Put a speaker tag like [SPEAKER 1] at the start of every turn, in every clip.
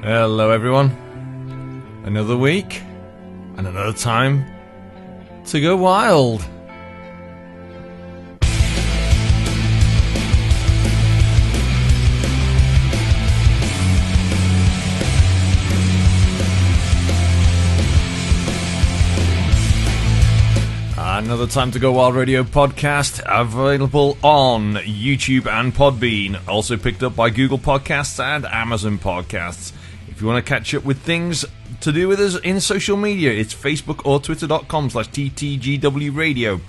[SPEAKER 1] Hello everyone, another week and another time to go wild. Another Time to Go Wild radio podcast available on YouTube and Podbean, also picked up by Google Podcasts and Amazon Podcasts. If you want to catch up with things to do with us in social media, it's Facebook or Twitter.com/TTGW Radio.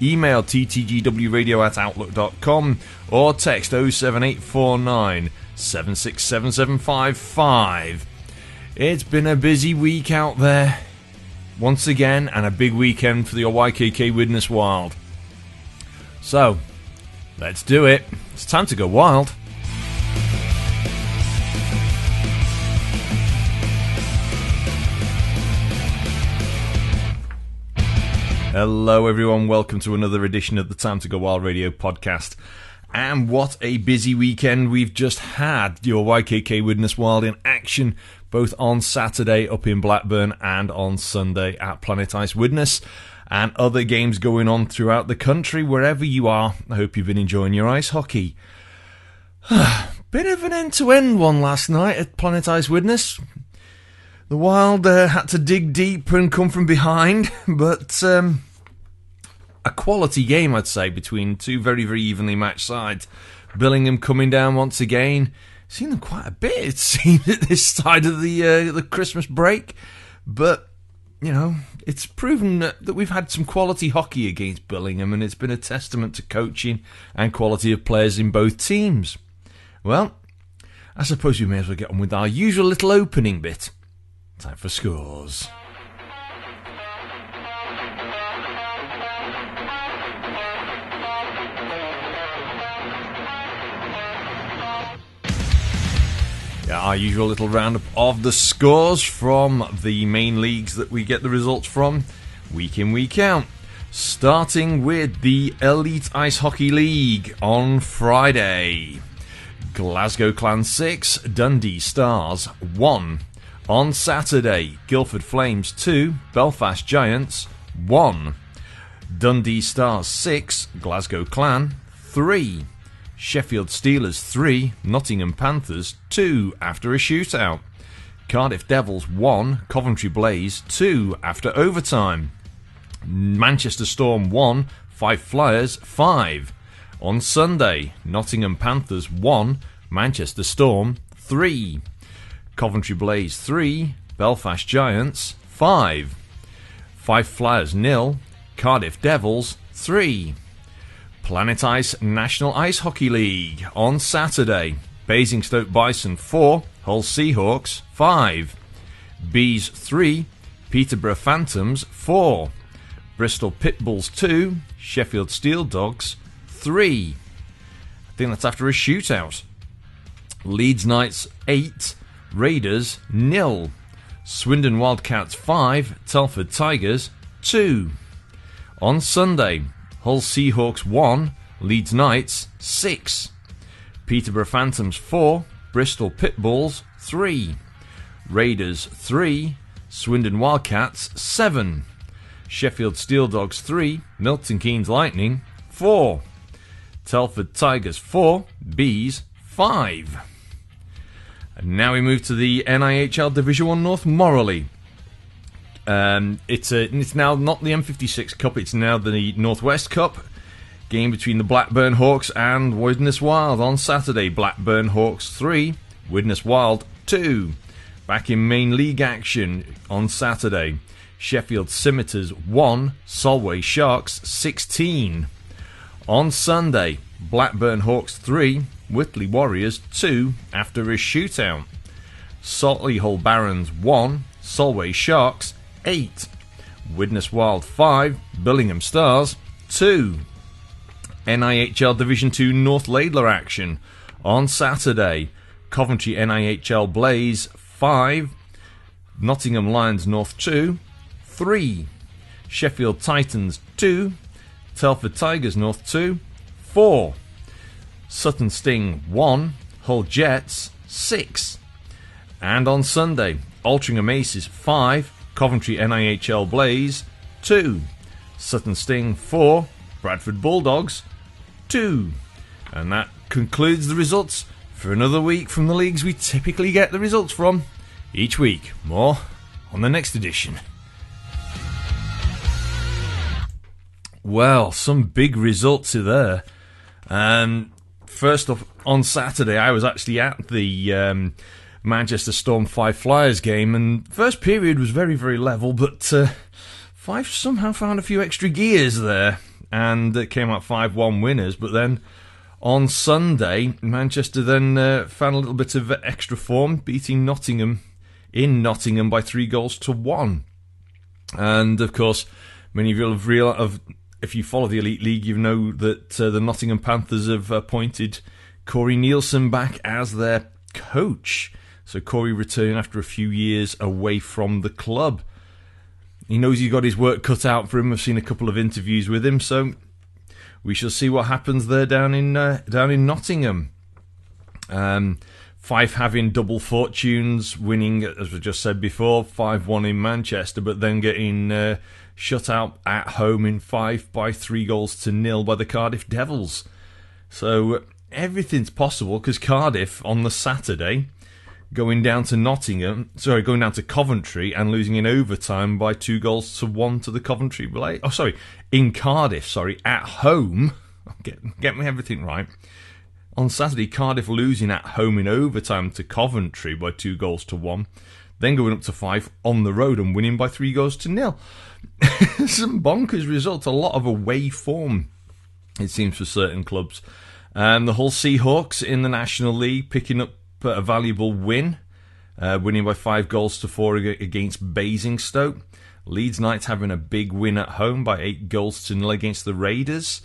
[SPEAKER 1] Email ttgwradio@outlook.com or text 07849 7677755. It's been a busy week out there once again, and a big weekend for the YKK Widnes Wild. So, let's do it. It's time to go wild. Hello everyone, welcome to another edition of the Time to Go Wild radio podcast. And what a busy weekend we've just had. Your YKK Widnes Wild in action, both on Saturday up in Blackburn and on Sunday at Planet Ice Widnes, and other games going on throughout the country. Wherever you are, I hope you've been enjoying your ice hockey. Bit of an end-to-end one last night at Planet Ice Widnes. The Wild had to dig deep and come from behind, but a quality game, I'd say, between two very, very evenly matched sides. Billingham coming down once again. Seen them quite a bit, it seems, at this side of the Christmas break. But, you know, it's proven that we've had some quality hockey against Billingham, and it's been a testament to coaching and quality of players in both teams. Well, I suppose we may as well get on with our usual little opening bit. Time for scores. Our usual little roundup of the scores from the main leagues that we get the results from week in, week out. Starting with the Elite Ice Hockey League on Friday. Glasgow Clan 6, Dundee Stars 1. On Saturday, Guildford Flames 2, Belfast Giants 1. Dundee Stars 6, Glasgow Clan 3. Sheffield Steelers 3, Nottingham Panthers 2 after a shootout. Cardiff Devils 1, Coventry Blaze 2 after overtime. Manchester Storm 1, Fife Flyers 5. On Sunday, Nottingham Panthers 1, Manchester Storm 3. Coventry Blaze 3, Belfast Giants 5. Fife Flyers 0, Cardiff Devils 3. Planet Ice National Ice Hockey League on Saturday. Basingstoke Bison 4, Hull Seahawks 5. Bees 3, Peterborough Phantoms 4. Bristol Pitbulls 2, Sheffield Steel Dogs 3. I think that's after a shootout. Leeds Knights 8, Raiders 0. Swindon Wildcats 5, Telford Tigers 2. On Sunday, Hull Seahawks 1, Leeds Knights 6. Peterborough Phantoms 4, Bristol Pitbulls 3. Raiders 3, Swindon Wildcats 7. Sheffield Steel Dogs 3, Milton Keynes Lightning 4. Telford Tigers 4, Bees 5. And now we move to the NIHL Division 1 North Morley. It's now not the M56 Cup, it's now the Northwest Cup. Game between the Blackburn Hawks and Widnes Wild on Saturday. Blackburn Hawks 3, Widnes Wild 2. Back in main league action on Saturday. Sheffield Scimitars 1, Solway Sharks 16. On Sunday, Blackburn Hawks 3, Whitley Warriors 2 after a shootout. Solihull Barons 1, Solway Sharks 8. Widnes Wild 5, Billingham Stars 2. NIHL Division 2 North Laidler action on Saturday. Coventry NIHL Blaze 5, Nottingham Lions North 2, 3. Sheffield Titans 2, Telford Tigers North 2, 4. Sutton Sting 1, Hull Jets 6. And on Sunday, Altrincham Aces 5, Coventry NIHL Blaze 2, Sutton Sting 4, Bradford Bulldogs 2. And that concludes the results for another week from the leagues we typically get the results from each week. More on the next edition. Well, some big results are there. First off, on Saturday, I was actually at the Manchester Storm 5 Flyers game, and first period was very, very level, but Fife somehow found a few extra gears there, and it came out 5-1 winners. But then on Sunday, Manchester then found a little bit of extra form, beating Nottingham in Nottingham by 3-1. And of course, many of you have realised, if you follow the Elite League, you know that the Nottingham Panthers have appointed Corey Nielsen back as their coach. So Corey returned after a few years away from the club. He knows he's got his work cut out for him. I've seen a couple of interviews with him, so we shall see what happens there down in Nottingham. Fife having double fortunes, winning, as we just said before, 5-1 in Manchester, but then getting shut out at home in Fife by 3-0 by the Cardiff Devils. So everything's possible, because Cardiff on the Saturday going down to Coventry and losing in overtime by 2-1 to the Coventry Blaze. In Cardiff, at home. Get me everything right. On Saturday, Cardiff losing at home in overtime to Coventry by 2-1. Then going up to Fife on the road and winning by 3-0. Some bonkers results. A lot of away form, it seems, for certain clubs. The Hull Seahawks in the National League picking up a valuable win, winning by 5-4 against Basingstoke. Leeds Knights having a big win at home by 8-0 against the Raiders.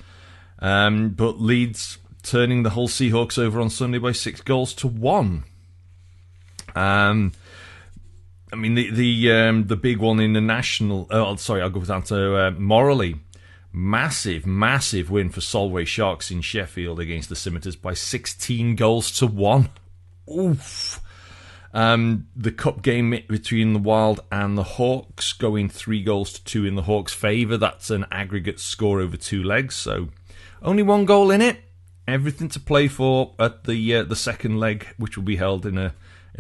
[SPEAKER 1] But Leeds turning the Hull Seahawks over on Sunday by 6-1. I mean, the big one in the national... I'll go down to Morley. Massive win for Solway Sharks in Sheffield against the Scimitars by 16-1. Oof. The cup game between the Wild and the Hawks going 3-2 in the Hawks' favour. That's an aggregate score over 2 legs, so only 1 goal in it. Everything to play for at the second leg, which will be held in a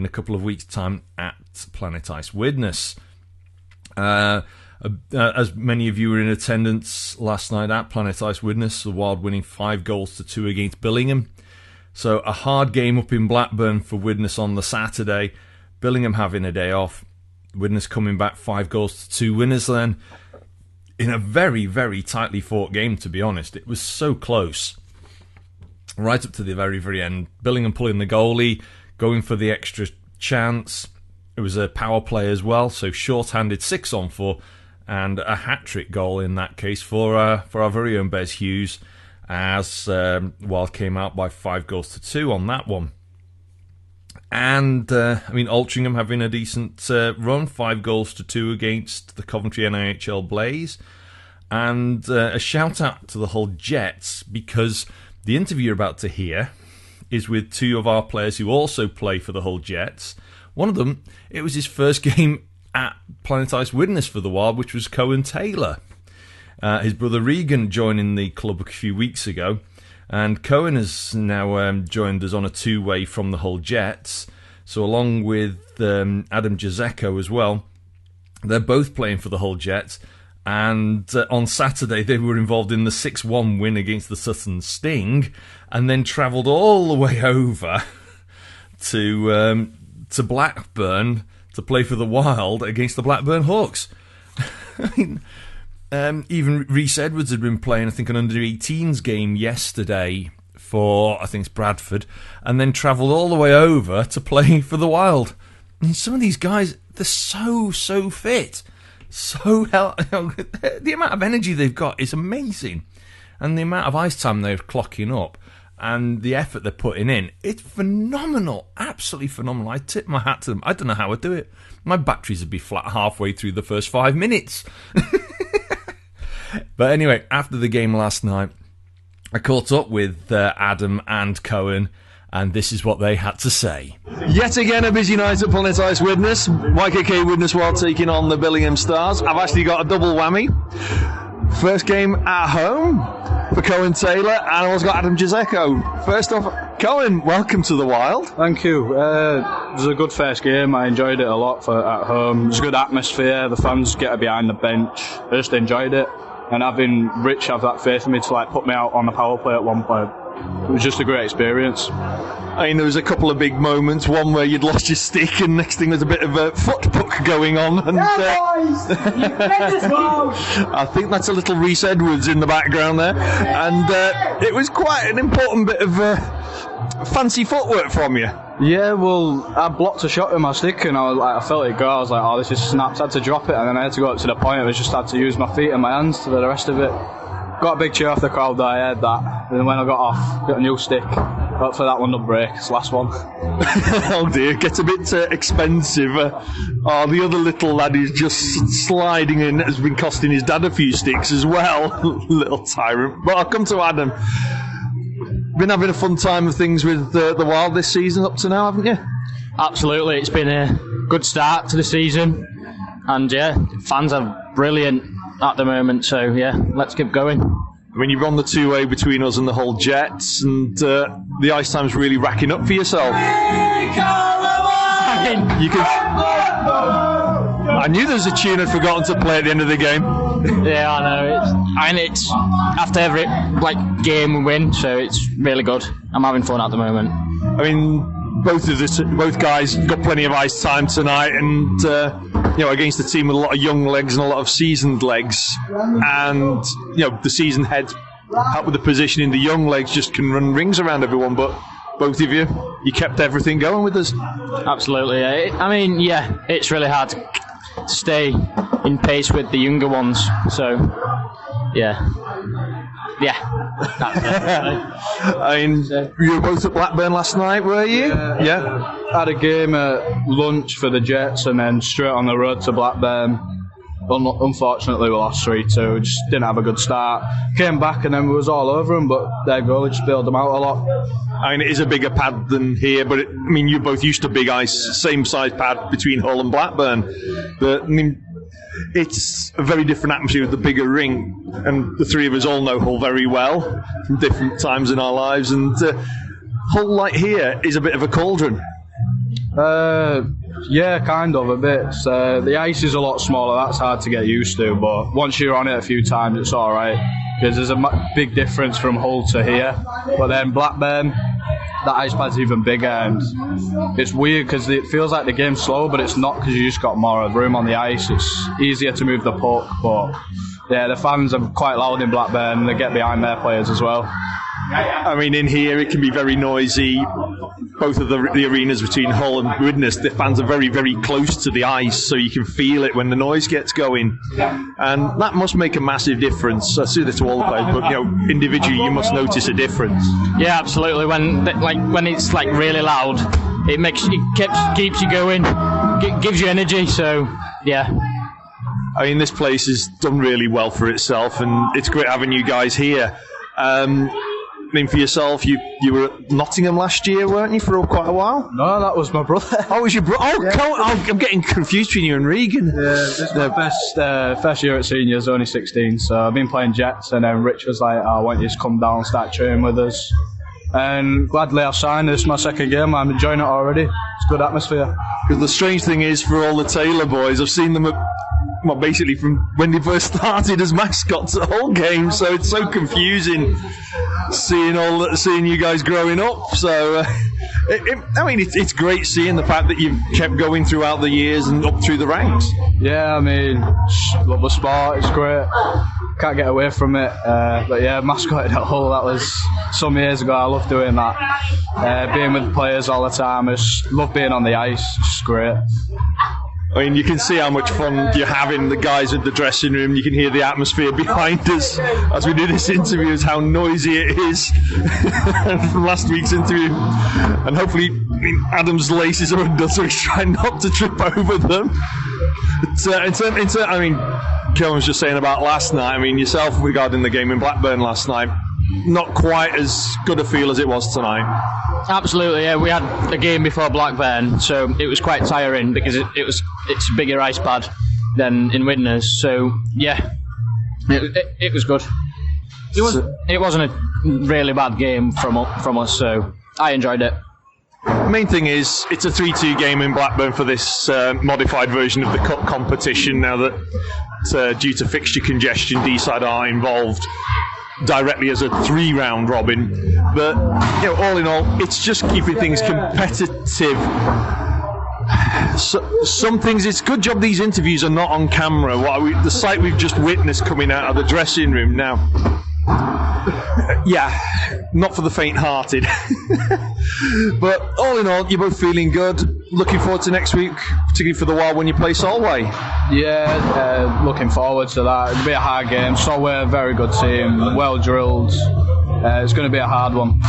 [SPEAKER 1] couple of weeks' time at Planet Ice Widnes. As many of you were in attendance last night at Planet Ice Widnes, the Wild winning 5-2 against Billingham. So a hard game up in Blackburn for Widnes on the Saturday. Billingham having a day off. Widnes coming back 5-2 winners then. In a very, very tightly fought game, to be honest. It was so close. Right up to the very, very end. Billingham pulling the goalie, going for the extra chance. It was a power play as well, so short-handed 6-4, and a hat-trick goal in that case for our very own Bez Hughes, as Wild came out by 5-2 on that one. And, Altrincham having a decent run, 5-2 against the Coventry NIHL Blaze. And a shout-out to the Hull Jets, because the interview you're about to hear is with 2 of our players who also play for the Hull Jets. One of them, it was his first game at Planet Ice Widnes for the Wild, which was Cohen Taylor. His brother Regan joining the club a few weeks ago, and Cohen has now joined us on a 2-way from the Hull Jets. So along with Adam Jazeko as well, they're both playing for the Hull Jets. And on Saturday, they were involved in the 6-1 win against the Sutton Sting, and then travelled all the way over to Blackburn to play for the Wild against the Blackburn Hawks. Even Rhys Edwards had been playing, I think, an under-18s game yesterday for, I think it's Bradford, and then travelled all the way over to play for the Wild. And some of these guys, they're so fit. The amount of energy they've got is amazing, and the amount of ice time they're clocking up, and the effort they're putting in, it's phenomenal, absolutely phenomenal. I tip my hat to them. I don't know how I'd do it. My batteries would be flat halfway through the first 5 minutes. But anyway, after the game last night, I caught up with Adam and Cohen, and this is what they had to say.
[SPEAKER 2] Yet again, a busy night at Planet Ice Widnes. YKK Widnes Wild taking on the Billingham Stars. I've actually got a double whammy. First game at home for Cohen Taylor, and I also got Adam Giesecco. First off, Cohen, welcome to the Wild.
[SPEAKER 3] Thank you. It was a good first game. I enjoyed it a lot at home. It was a good atmosphere. The fans get behind the bench. I just enjoyed it. And having Rich have that faith in me to put me out on the power play at one point, it was just a great experience.
[SPEAKER 2] I mean, there was a couple of big moments. One where you'd lost your stick, and next thing there's a bit of a foot puck going on. And I think that's a little Rhys Edwards in the background there. And it was quite an important bit of fancy footwork from you.
[SPEAKER 3] Yeah, well, I blocked a shot with my stick, and I felt it go. I was like, oh, this is snapped. I had to drop it, and then I had to go up to the point. I just had to use my feet and my hands for the rest of it. Got a big cheer off the crowd that I heard that. And then when I got off, got a new stick. Hopefully that one don't break. It's the last one.
[SPEAKER 2] Oh dear, gets a bit expensive. The other little lad who's just sliding in has been costing his dad a few sticks as well. Little tyrant. But I'll come to Adam. Been having a fun time of things with the Wild this season up to now, haven't you?
[SPEAKER 4] Absolutely, it's been a good start to the season. And yeah, fans are brilliant at the moment, so yeah, let's keep going.
[SPEAKER 2] I mean, you've run the two-way between us and the whole Jets, and the ice time's really racking up for yourself. You can. I knew there was a tune I'd forgotten to play at the end of the game.
[SPEAKER 4] Yeah, I know. It's after every game we win, so it's really good. I'm having fun at the moment.
[SPEAKER 2] I mean, both guys got plenty of ice time tonight, and against a team with a lot of young legs and a lot of seasoned legs, and the seasoned heads help with the positioning. The young legs just can run rings around everyone, but both of you kept everything going with us.
[SPEAKER 4] Absolutely. I mean, yeah, it's really hard to stay in pace with the younger ones. So, yeah. That's it.
[SPEAKER 2] I mean, you were both at Blackburn last night, were you?
[SPEAKER 3] Yeah. Had a game at lunch for the Jets and then straight on the road to Blackburn. Unfortunately, we lost 3-2. Just didn't have a good start. Came back and then we was all over them, but their goalie just bailed them out a lot.
[SPEAKER 2] I mean, it is a bigger pad than here, but you're both used to big ice, same size pad between Hull and Blackburn. But it's a very different atmosphere with the bigger ring, and the three of us all know Hull very well from different times in our lives, and Hull here is a bit of a cauldron.
[SPEAKER 3] Yeah, kind of a bit. The ice is a lot smaller, that's hard to get used to, but once you're on it a few times it's alright, because there's a big difference from Hull to here. But then Blackburn, the ice pad's even bigger, and it's weird because it feels like the game's slow, but it's not, because you just got more room on the ice. It's easier to move the puck, but yeah, the fans are quite loud in Blackburn, and they get behind their players as well.
[SPEAKER 2] I mean, in here it can be very noisy. Both of the arenas between Hull and Widnes, the fans are very, very close to the ice, so you can feel it when the noise gets going, and that must make a massive difference. I see this to all the players, but individually you must notice a difference.
[SPEAKER 4] Yeah, absolutely. When it's really loud, it keeps you going, gives you energy. So yeah.
[SPEAKER 2] I mean, this place has done really well for itself, and it's great having you guys here. I mean, for yourself, you were at Nottingham last year, weren't you, for quite a while?
[SPEAKER 3] No, that was my brother.
[SPEAKER 2] Oh, it was your brother? Oh, yeah. I'm getting confused between you and Regan.
[SPEAKER 3] Yeah, this is my first year at seniors, only 16, so I've been playing Jets, and then Rich was like, I want you to come down and start training with us. And gladly I've signed. This is my second game. I'm enjoying it already. It's a good atmosphere.
[SPEAKER 2] Because the strange thing is, for all the Taylor boys, I've seen them basically from when they first started as mascots at Hull games, so it's so confusing seeing you guys growing up. So it's great seeing the fact that you've kept going throughout the years and up through the ranks.
[SPEAKER 3] Yeah, I mean, love the sport. It's great. Can't get away from it. But yeah, mascotting at Hull, that was some years ago. I love doing that. Being with players all the time. I just love being on the ice. It's just great.
[SPEAKER 2] I mean, you can see how much fun you're having, the guys in the dressing room. You can hear the atmosphere behind us as we do this interview, is how noisy it is from last week's interview. And hopefully, Adam's laces are undone, so he's trying not to trip over them. But, Kevin was just saying about last night. I mean, yourself regarding the game in Blackburn last night. not quite as good a feel as it was tonight.
[SPEAKER 4] Absolutely, yeah. We had a game before Blackburn, so it was quite tiring because it's a bigger ice pad than in Widnes. So yeah, it was good. It wasn't a really bad game from us, so I enjoyed it.
[SPEAKER 2] Main thing is it's a 3-2 game in Blackburn for this modified version of the cup competition now that due to fixture congestion D-side are involved directly as a 3-round robin. But all in all, it's just keeping things competitive. Some things, it's a good job these interviews are not on camera. The sight we've just witnessed coming out of the dressing room now, yeah, not for the faint-hearted. But all in all, you're both feeling good. Looking forward to next week, particularly for the Wild when you play Solway.
[SPEAKER 3] Yeah, looking forward to that. It'll be a hard game. Solway, a very good team, well drilled. It's going to be a hard one.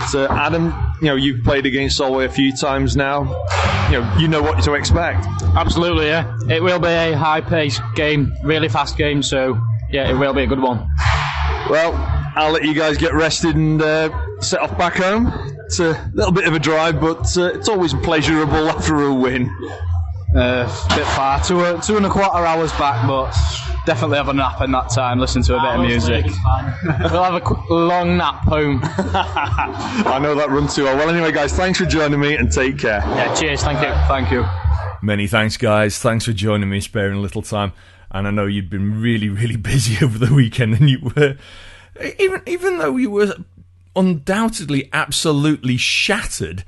[SPEAKER 2] So Adam, you've played against Solway a few times now. You know what to expect.
[SPEAKER 4] Absolutely, yeah. It will be a high-paced game, really fast game. So yeah, it will be a good one.
[SPEAKER 2] Well, I'll let you guys get rested and set off back home. It's a little bit of a drive, but it's always pleasurable after a win.
[SPEAKER 3] A bit far, 2.25 hours back, but definitely have a nap in that time, listen to a bit of music.
[SPEAKER 4] We'll have a long nap home.
[SPEAKER 2] I know that run too well. Well, anyway, guys, thanks for joining me and take care.
[SPEAKER 4] Yeah, cheers, thank you.
[SPEAKER 3] Thank you.
[SPEAKER 1] Many thanks, guys. Thanks for joining me, sparing a little time. And I know you'd been really, really busy over the weekend, and you were, even though you were undoubtedly absolutely shattered,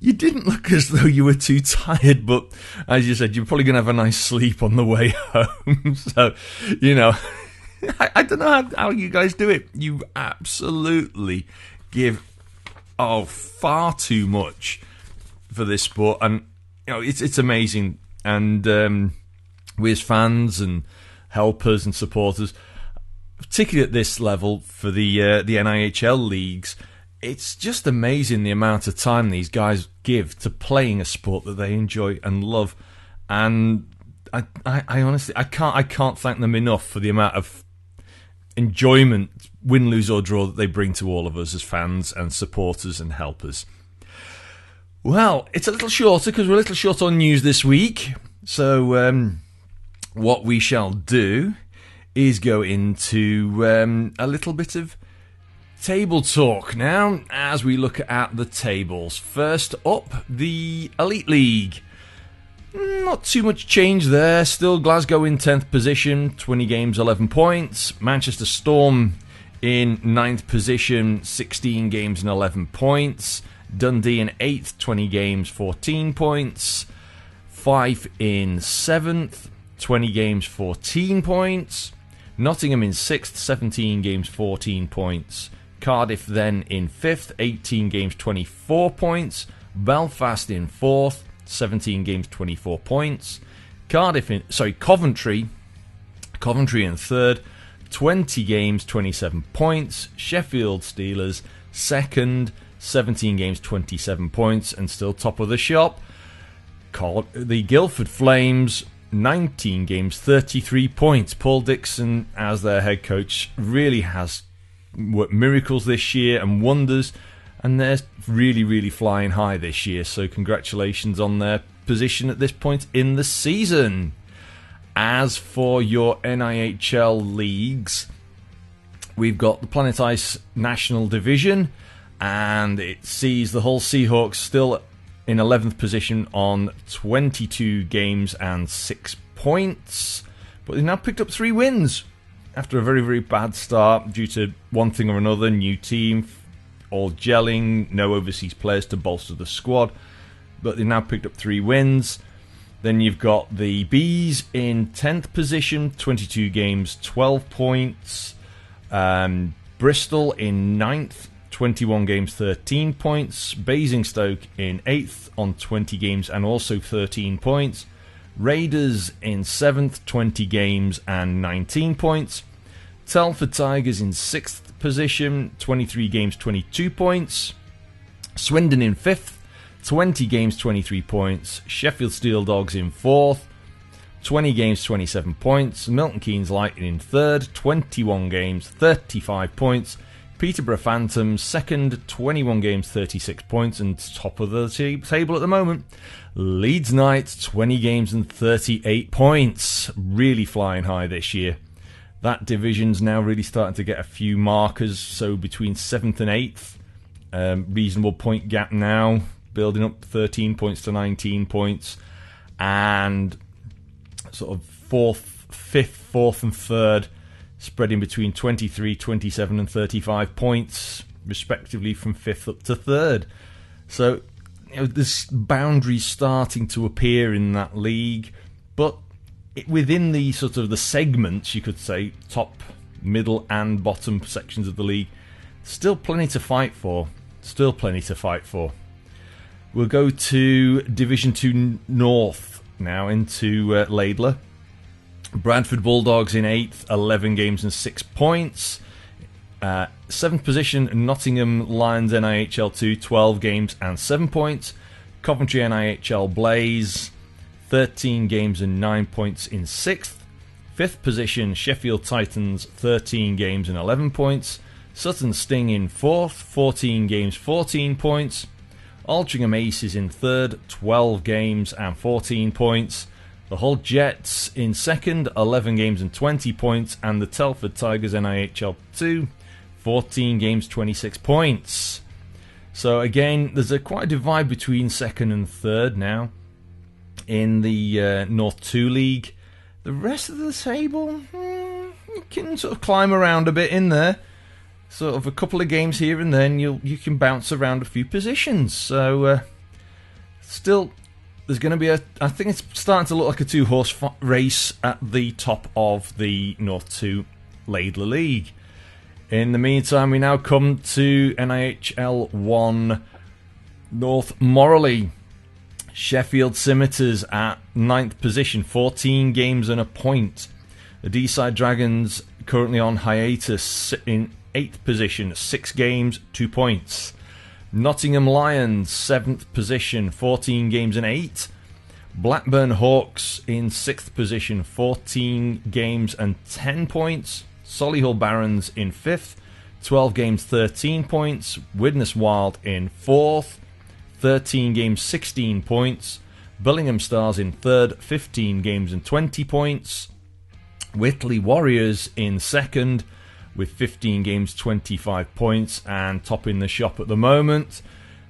[SPEAKER 1] you didn't look as though you were too tired. But as you said, you're probably going to have a nice sleep on the way home. So, I don't know how you guys do it. You absolutely give far too much for this sport, and it's amazing. And we as fans and helpers and supporters, particularly at this level for the NIHL leagues, it's just amazing the amount of time these guys give to playing a sport that they enjoy and love. And I honestly, I can't thank them enough for the amount of enjoyment, win, lose or draw, that they bring to all of us as fans and supporters and helpers. Well, it's a little shorter because we're a little short on news this week. So what we shall do is go into a little bit of table talk now as we look at the tables. First up, the Elite League. Not too much change there. Still Glasgow in 10th position, 20 games, 11 points. Manchester Storm in 9th position, 16 games and 11 points. Dundee in 8th, 20 games, 14 points. Fife in 7th, 20 games, 14 points. Nottingham in 6th, 17 games, 14 points. Cardiff then in 5th, 18 games, 24 points. Belfast in 4th, 17 games, 24 points. Coventry in 3rd, 20 games, 27 points. Sheffield Steelers 2nd, 17 games, 27 points, and still top of the shop. The Guildford Flames, 19 games, 33 points. Paul Dixon, as their head coach, really has worked miracles this year and wonders, and they're really, really flying high this year. So congratulations on their position at this point in the season. As for your NIHL leagues, we've got the Planet Ice National Division, and it sees the Hull Seahawks still in 11th position on 22 games and 6 points. But they've now picked up 3 wins after a very, very bad start due to one thing or another. New team, all gelling, no overseas players to bolster the squad. But they've now picked up 3 wins. Then you've got the Bees in 10th position, 22 games, 12 points. Bristol in 9th, 21 games, 13 points. Basingstoke in 8th on 20 games and also 13 points. Raiders in 7th, 20 games and 19 points. Telford Tigers in 6th position, 23 games, 22 points. Swindon in 5th, 20 games, 23 points. Sheffield Steel Dogs in 4th, 20 games, 27 points. Milton Keynes Lightning in third, 21 games, 35 points. Peterborough Phantoms second, 21 games, 36 points. And top of the table at the moment, Leeds Knights, 20 games and 38 points. Really flying high this year. That division's now really starting to get a few markers, so between 7th and 8th. Reasonable point gap now, building up 13 points to 19 points. And sort of 5th, 4th and 3rd, spreading between 23, 27 and 35 points, respectively from 5th up to 3rd. So, there's boundaries starting to appear in that league, but within the sort of the segments, you could say, top, middle and bottom sections of the league, still plenty to fight for. We'll go to Division 2 North now, into Laidler. Bradford Bulldogs in 8th, 11 games and 6 points. 7th position, Nottingham Lions NIHL 2, 12 games and 7 points. Coventry NIHL Blaze, 13 games and 9 points in 6th. 5th position, Sheffield Titans, 13 games and 11 points. Sutton Sting in 4th, 14 games, 14 points. Altrincham Aces in 3rd, 12 games and 14 points. The Hull Jets in 2nd, 11 games and 20 points. And the Telford Tigers NIHL 2, 14 games, 26 points. So again, there's quite a divide between 2nd and 3rd now in the North 2 League. The rest of the table, you can sort of climb around a bit in there. Sort of a couple of games here and then, you can bounce around a few positions. So, still, there's going to be I think it's starting to look like a two-horse race at the top of the North 2 Laidler League. In the meantime, we now come to NIHL 1 North Morley. Sheffield Scimitars at 9th position, 14 games and a point. The D-Side Dragons currently on hiatus in 8th position, 6 games, 2 points. Nottingham Lions, 7th position, 14 games and 8. Blackburn Hawks in 6th position, 14 games and 10 points. Solihull Barons in 5th, 12 games, 13 points. Widnes Wild in 4th, 13 games, 16 points. Billingham Stars in 3rd, 15 games and 20 points. Whitley Warriors in 2nd with 15 games, 25 points. And topping the shop at the moment,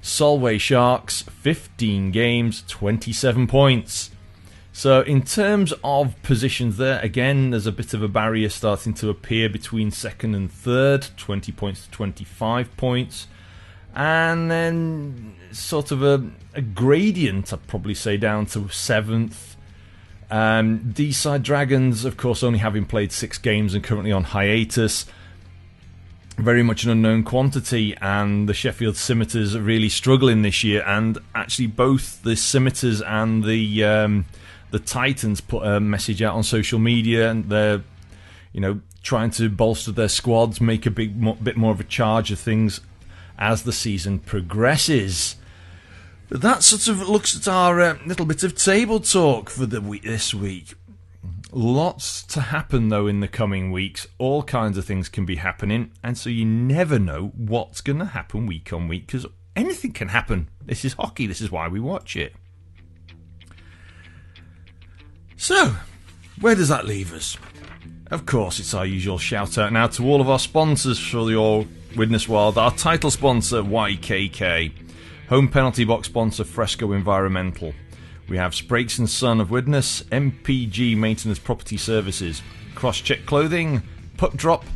[SPEAKER 1] Solway Sharks, 15 games, 27 points. So in terms of positions there, again, there's a bit of a barrier starting to appear between 2nd and 3rd, 20 points to 25 points. And then sort of a gradient, I'd probably say, down to 7th. D-Side Dragons, of course, only having played 6 games and currently on hiatus. Very much an unknown quantity, and the Sheffield Scimitars are really struggling this year. And actually, both the Scimitars and the Titans put a message out on social media, and they're, trying to bolster their squads, make a bit more of a charge of things as the season progresses. But that sort of looks at our little bit of table talk for this week. Lots to happen, though, in the coming weeks. All kinds of things can be happening, and so you never know what's going to happen week on week, because anything can happen. This is hockey. This is why we watch it. So, where does that leave us? Of course, it's our usual shout-out now to all of our sponsors for your Widnes Wild. Our title sponsor, YKK. Home penalty box sponsor, Fresco Environmental. We have Sprakes & Son of Widnes, MPG Maintenance Property Services, Crosscheck Clothing, Puck Drop,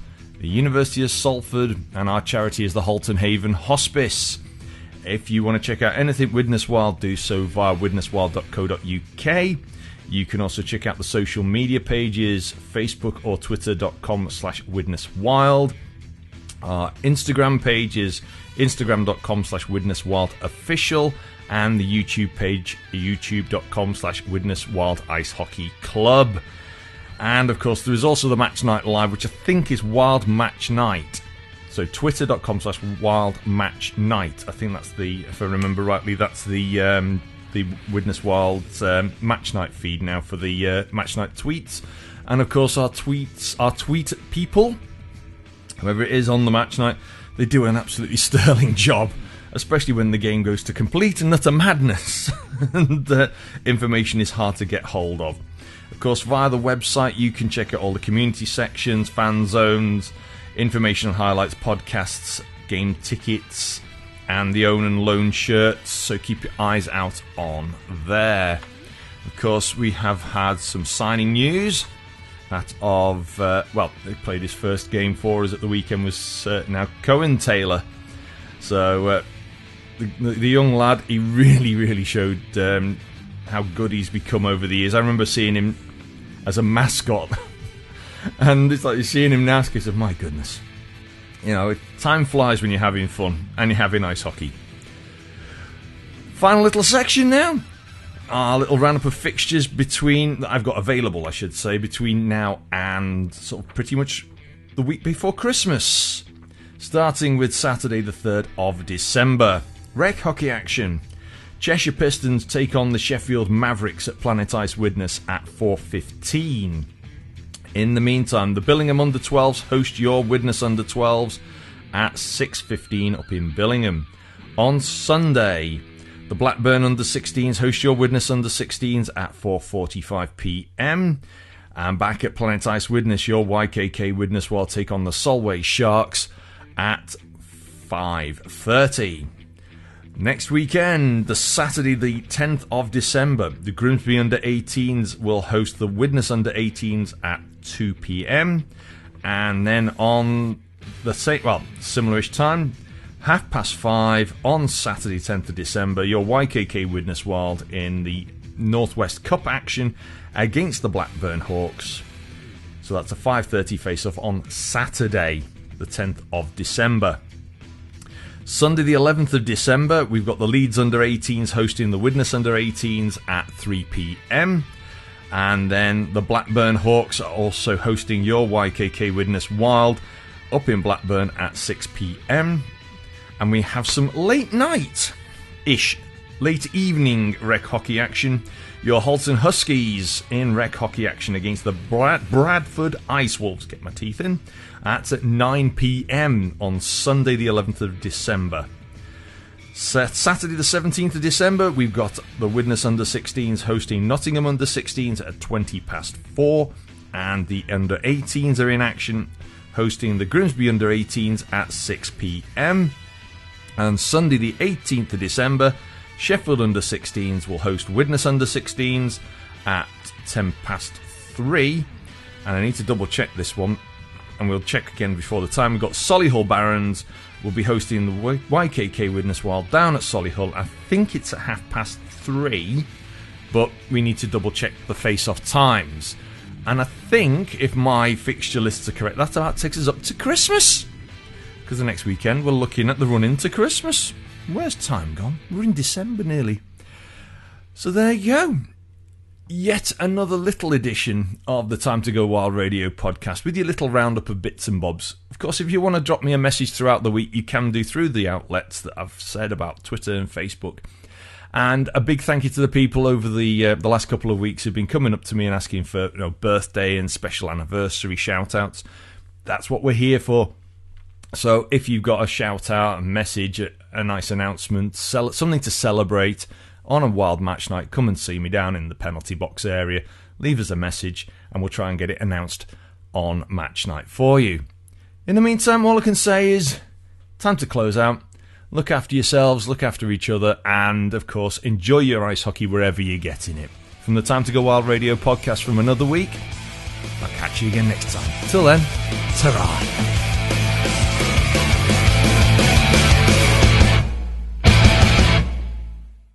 [SPEAKER 1] the University of Salford, and our charity is the Halton Haven Hospice. If you want to check out anything Widnes Wild, do so via widneswild.co.uk. You can also check out the social media pages, Facebook or twitter.com/WidnesWild. Our Instagram page is instagram.com/WidnesWildOfficial, and the YouTube page, youtube.com/WidnesWild Ice Hockey Club. And of course, there is also the Match Night Live, which I think is Wild Match Night. So twitter.com/Wild Match Night. I think that's if I remember rightly, that's the the Widnes Wild match night feed now for the match night tweets. And of course our tweet people, whoever it is on the match night, they do an absolutely sterling job, especially when the game goes to complete and utter madness and information is hard to get hold of. Of course, via the website you can check out all the community sections, fan zones, information and highlights, podcasts, game tickets, and the own and loan shirts, so keep your eyes out on there. Of course, we have had some signing news. That of, they played his first game for us at the weekend was now Cohen Taylor. So the young lad, he really showed how good he's become over the years. I remember seeing him as a mascot, and it's like you're seeing him now, because of my goodness. You know, time flies when you're having fun and you're having ice hockey. Final little section now. Our little roundup of fixtures that I've got available, I should say, between now and sort of pretty much the week before Christmas. Starting with Saturday the 3rd of December. Rec hockey action. Cheshire Pistons take on the Sheffield Mavericks at Planet Ice Widnes at 4:15. In the meantime, the Billingham Under-12s host your Widnes Under-12s at 6:15 up in Billingham. On Sunday, the Blackburn Under-16s host your Widnes Under-16s at 4:45 p.m. And back at Planet Ice Widnes, your YKK Widnes will take on the Solway Sharks at 5:30. Next weekend, the Saturday the 10th of December, the Grimsby Under-18s will host the Widnes Under-18s at 2 p.m. And then on the similar-ish time, 5:30 on Saturday 10th of December, your YKK Widnes Wild in the Northwest Cup action against the Blackburn Hawks. So that's a 5:30 face-off on Saturday the 10th of December. Sunday the 11th of December, we've got the Leeds Under-18s hosting the Widnes Under-18s at 3 p.m. And then the Blackburn Hawks are also hosting your YKK Widnes Wild up in Blackburn at 6 p.m. And we have some late evening rec hockey action. Your Halton Huskies in rec hockey action against the Bradford Ice Wolves, get my teeth in. That's at 9 p.m. on Sunday the 11th of December. Saturday the 17th of December, we've got the Widnes Under-16s hosting Nottingham Under-16s at 4:20, and the Under-18s are in action hosting the Grimsby Under-18s at 6 p.m. And Sunday the 18th of December, Sheffield Under-16s will host Widnes Under-16s at 3:10. And I need to double check this one, and we'll check again before the time. We've got Solihull Barons will be hosting the YKK Widnes Wild down at Solihull. I think it's at 3:30, but we need to double check the face-off times. And I think, if my fixture lists are correct, that about takes us up to Christmas. Because the next weekend we're looking at the run into Christmas. Where's time gone? We're in December nearly. So there you go. Yet another little edition of the Time to Go Wild Radio podcast with your little roundup of bits and bobs. Of course, if you want to drop me a message throughout the week, you can do through the outlets that I've said about Twitter and Facebook. And a big thank you to the people over the last couple of weeks who've been coming up to me and asking for birthday and special anniversary shout-outs. That's what we're here for. So if you've got a shout-out, a message, a nice announcement, something to celebrate on a Wild Match Night, come and see me down in the penalty box area. Leave us a message and we'll try and get it announced on Match Night for you. In the meantime, all I can say is time to close out. Look after yourselves, look after each other, and of course enjoy your ice hockey wherever you're getting it. From the Time to Go Wild Radio podcast from another week, I'll catch you again next time. Till then, ta-ra.